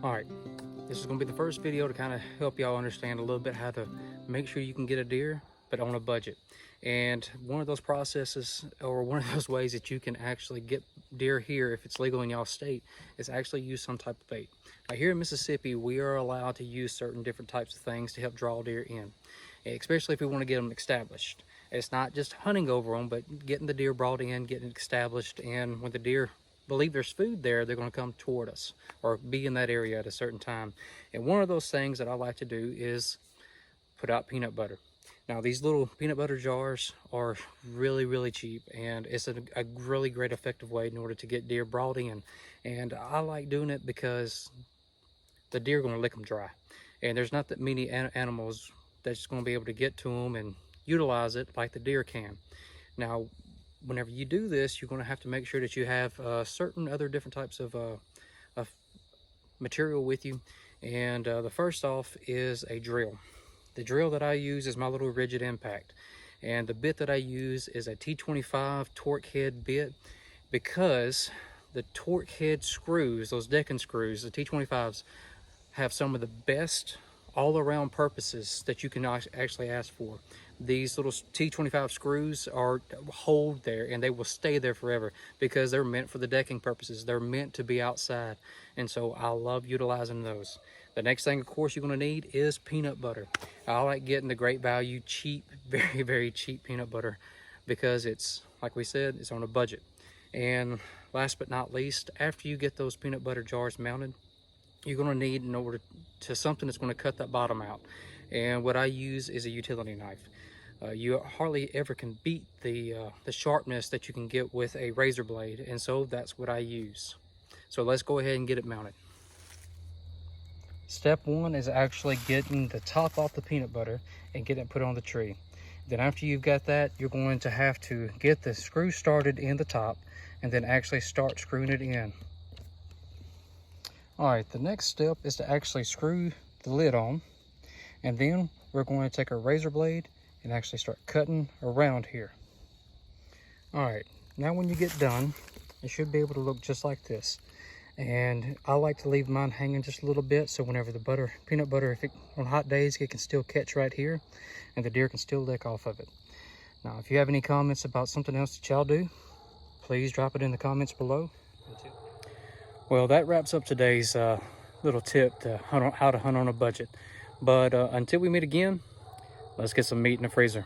All right, this is gonna be the first video to kind of help y'all understand a little bit how to make sure you can get a deer, but on a budget. And one of those processes, or one of those ways that you can actually get deer here, if it's legal in y'all state, is actually use some type of bait. Now here in Mississippi, we are allowed to use certain different types of things to help draw deer in, especially if we want to get them established. It's not just hunting over them, but getting the deer brought in, getting it established, and when the deer believe there's food there, they're going to come toward us or be in that area at a certain time. And one of those things that I like to do is put out peanut butter. Now these little peanut butter jars are really cheap, and it's a really great effective way in order to get deer brought in. And I like doing it because the deer are going to lick them dry, and there's not that many animals that's going to be able to get to them and utilize it like the deer can. Now whenever you do this, you're going to have to make sure that you have certain other different types of material with you. And the first off is a drill. The drill that I use is my little rigid impact, and the bit that I use is a T25 torque head bit, because the torque head screws, those decking screws, the T25s, have some of the best all-around purposes that you can actually ask for. These little T25 screws hold there, and they will stay there forever because they're meant for the decking purposes. They're meant to be outside, and so I love utilizing those. The next thing, of course, you're going to need is peanut butter. I like getting the Great Value cheap, very cheap peanut butter, because it's, like we said, it's on a budget. And last but not least, after you get those peanut butter jars mounted, you're going to need, in order to, something that's going to cut that bottom out. And what I use is a utility knife. You hardly ever can beat the sharpness that you can get with a razor blade, and so that's what I use. So let's go ahead and get it mounted. Step one is actually getting the top off the peanut butter and getting it put on the tree. Then after you've got that, you're going to have to get the screw started in the top and then actually start screwing it in. All right, the next step is to actually screw the lid on, and then we're going to take a razor blade and actually start cutting around here. All right, now when you get done, it should be able to look just like this. And I like to leave mine hanging just a little bit, so whenever the peanut butter, on hot days, it can still catch right here, and the deer can still lick off of it. Now, if you have any comments about something else that y'all do, please drop it in the comments below. Well, that wraps up today's little tip to how to hunt on a budget. But until we meet again, let's get some meat in the freezer.